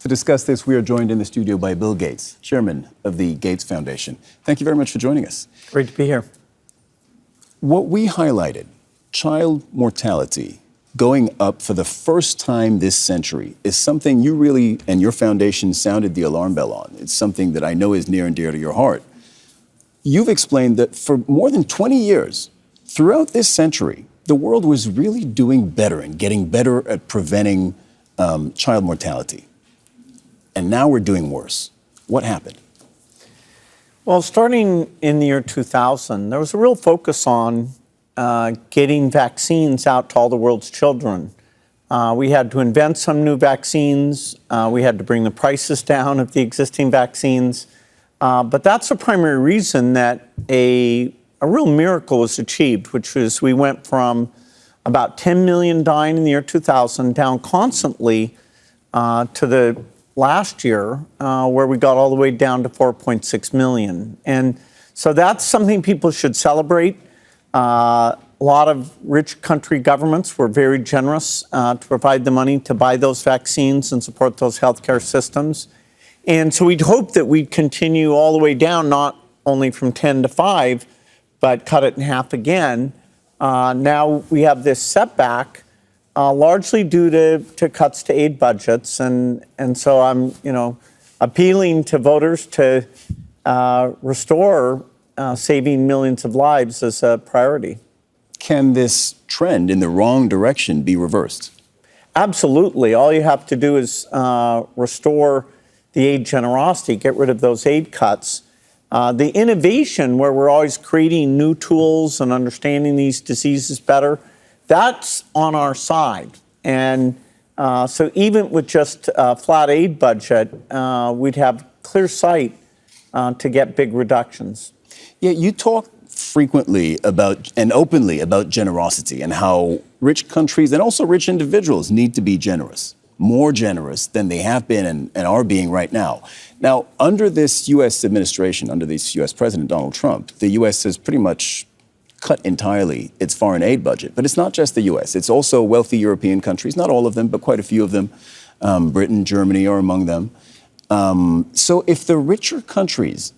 To discuss this, we are joined in the studio by Bill Gates, chairman of the Gates Foundation. Thank you very much for joining us. Great to be here. What we highlighted, child mortality going up for the first time this century, is something you really and your foundation sounded the alarm bell on. It's something that I know is near and dear to your heart. You've explained that for more than 20 years, throughout this century, the world was really doing better and getting better at preventing child mortality. And now we're doing worse. What happened? Well, starting in the year 2000, there was a real focus on getting vaccines out to all the world's children. We had to invent some new vaccines. We had to bring the prices down of the existing vaccines. But that's the primary reason that a real miracle was achieved, which was we went from about 10 million dying in the year 2000 down constantly to the last year, where we got all the way down to 4.6 million. And so that's something people should celebrate. A lot of rich country governments were very generous to provide the money to buy those vaccines and support those healthcare systems. And so we'd hope that we'd continue all the way down, not only from 10 to 5, but cut it in half again. Now we have this setback, largely due to cuts to aid budgets, and so I'm appealing to voters to restore saving millions of lives as a priority. Can this trend in the wrong direction be reversed? Absolutely. All you have to do is restore the aid generosity, get rid of those aid cuts. The innovation, where we're always creating new tools and understanding these diseases better, that's on our side. And so even with just a flat aid budget, we'd have clear sight to get big reductions. Yeah, you talk frequently about and openly about generosity and how rich countries and also rich individuals need to be generous, more generous than they have been and are being right now. Now, under this U.S. administration, under this U.S. President Donald Trump, the U.S. has pretty much cut entirely its foreign aid budget. But it's not just the U.S. It's also wealthy European countries, not all of them, but quite a few of them. Britain, Germany are among them. So if the richer countries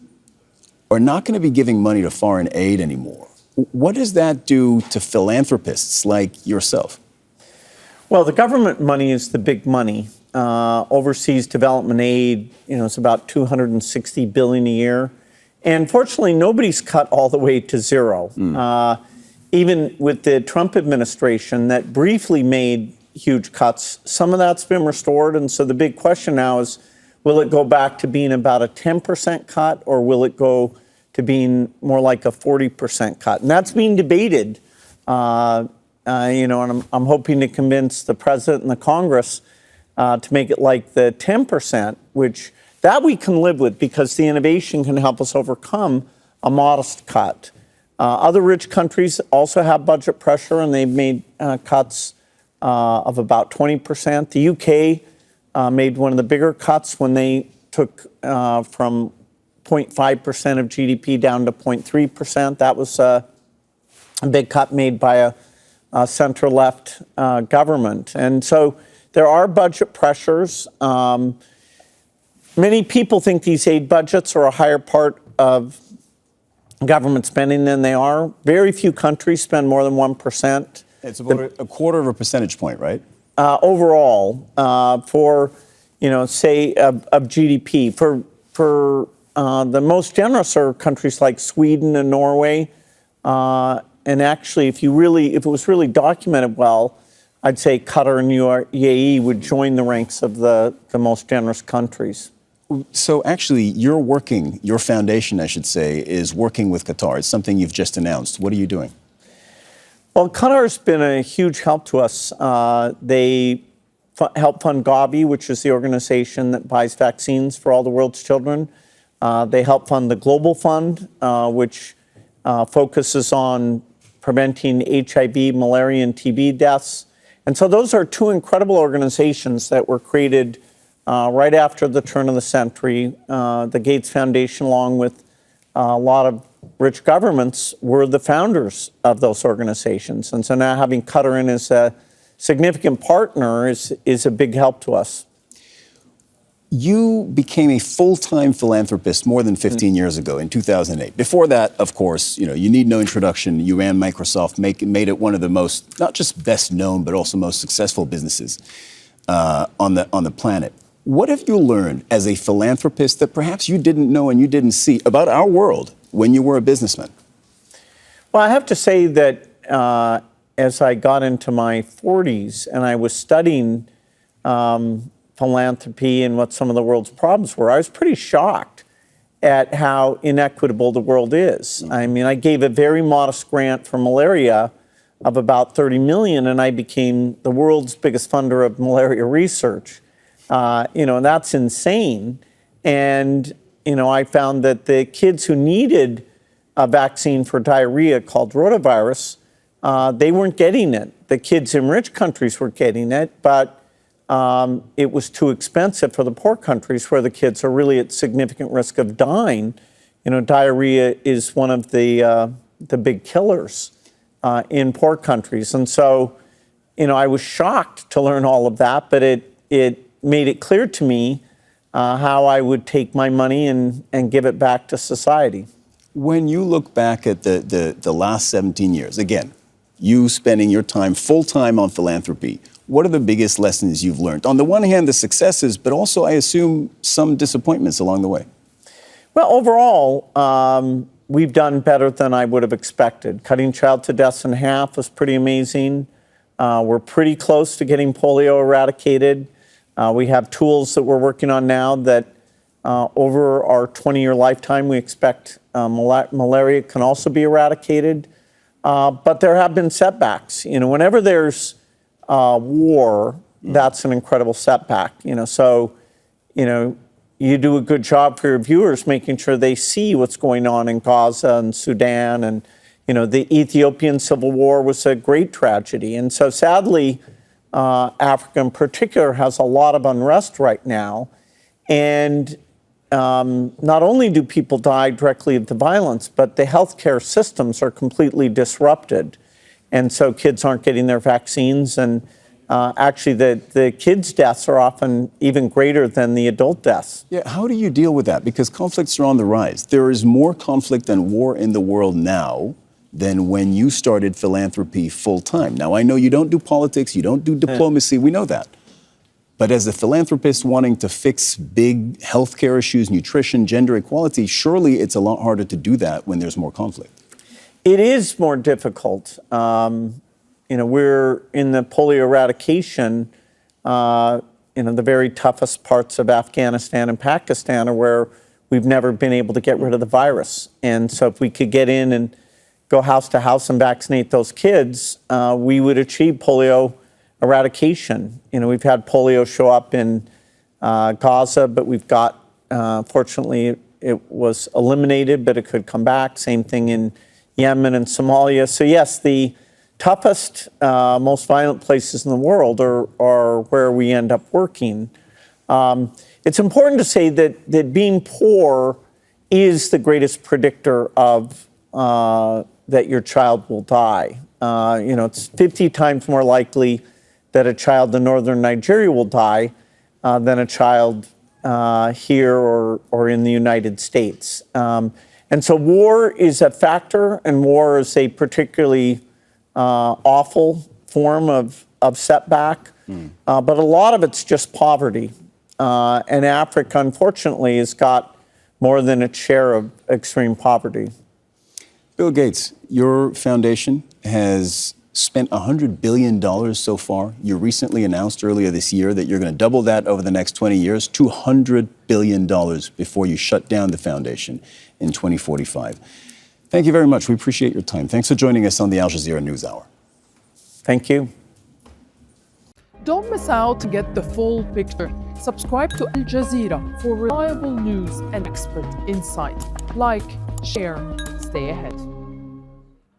are not going to be giving money to foreign aid anymore, what does that do to philanthropists like yourself? Well, the government money is the big money. Overseas development aid, it's about $260 billion a year. And fortunately, nobody's cut all the way to zero. Even with the Trump administration that briefly made huge cuts, some of that's been restored. And so the big question now is, will it go back to being about a 10% cut, or will it go to being more like a 40% cut? And that's being debated. And I'm hoping to convince the president and the Congress to make it like the 10%, which that we can live with because the innovation can help us overcome a modest cut. Other rich countries also have budget pressure, and they've made cuts of about 20%. The UK made one of the bigger cuts when they took from 0.5% of GDP down to 0.3%. That was a big cut made by a center-left government. And so there are budget pressures. Many people think these aid budgets are a higher part of government spending than they are. Very few countries spend more than 1%. It's about a quarter of a percentage point, right? Overall, for, say, of GDP. For the most generous are countries like Sweden and Norway. And actually, if it was really documented well, I'd say Qatar and UAE would join the ranks of the most generous countries. So actually, your foundation, I should say, is working with Qatar. It's something you've just announced. What are you doing? Well, Qatar's been a huge help to us. They help fund Gavi, which is the organization that buys vaccines for all the world's children. They help fund the Global Fund, which focuses on preventing HIV, malaria, and TB deaths. And so those are two incredible organizations that were created right after the turn of the century. The Gates Foundation, along with a lot of rich governments, were the founders of those organizations. And so now having Qatar in as a significant partner is a big help to us. You became a full-time philanthropist more than 15 years ago in 2008. Before that, of course, you need no introduction. You ran Microsoft, made it one of the most, not just best known, but also most successful businesses on the planet. What have you learned as a philanthropist that perhaps you didn't know and you didn't see about our world when you were a businessman? Well, I have to say that as I got into my 40s and I was studying philanthropy and what some of the world's problems were, I was pretty shocked at how inequitable the world is. I mean, I gave a very modest grant for malaria of about 30 million, and I became the world's biggest funder of malaria research. And that's insane. And, I found that the kids who needed a vaccine for diarrhea called rotavirus, they weren't getting it. The kids in rich countries were getting it, but it was too expensive for the poor countries where the kids are really at significant risk of dying. Diarrhea is one of the big killers in poor countries. And so, I was shocked to learn all of that, but it made it clear to me how I would take my money and give it back to society. When you look back at the last 17 years, again, you spending your time full-time on philanthropy, what are the biggest lessons you've learned? On the one hand, the successes, but also, I assume, some disappointments along the way. Well, overall, we've done better than I would have expected. Cutting childhood deaths in half was pretty amazing. We're pretty close to getting polio eradicated. We have tools that we're working on now that over our 20-year lifetime, we expect malaria can also be eradicated. But there have been setbacks. Whenever there's war, that's an incredible setback. So you do a good job for your viewers, making sure they see what's going on in Gaza and Sudan. And, the Ethiopian civil war was a great tragedy. And so sadly, Africa in particular has a lot of unrest right now. And not only do people die directly of the violence, but the healthcare systems are completely disrupted. And so kids aren't getting their vaccines. And actually, the kids' deaths are often even greater than the adult deaths. Yeah, how do you deal with that? Because conflicts are on the rise. There is more conflict and war in the world now than when you started philanthropy full-time. Now, I know you don't do politics, you don't do diplomacy, we know that. But as a philanthropist wanting to fix big healthcare issues, nutrition, gender equality, surely it's a lot harder to do that when there's more conflict. It is more difficult. We're in the polio eradication, the very toughest parts of Afghanistan and Pakistan are where we've never been able to get rid of the virus. And so if we could get in and go house to house and vaccinate those kids, we would achieve polio eradication. We've had polio show up in Gaza, but we've got, fortunately, it was eliminated, but it could come back. Same thing in Yemen and Somalia. So yes, the toughest, most violent places in the world are where we end up working. It's important to say that being poor is the greatest predictor of that your child will die. It's 50 times more likely that a child in northern Nigeria will die than a child here or in the United States. And so war is a factor, and war is a particularly awful form of setback. But a lot of it's just poverty. And Africa, unfortunately, has got more than its share of extreme poverty. Bill Gates, your foundation has spent $100 billion so far. You recently announced earlier this year that you're going to double that over the next 20 years, $200 billion before you shut down the foundation in 2045. Thank you very much. We appreciate your time. Thanks for joining us on the Al Jazeera NewsHour. Thank you. Don't miss out to get the full picture. Subscribe to Al Jazeera for reliable news and expert insight. Like, share, stay ahead.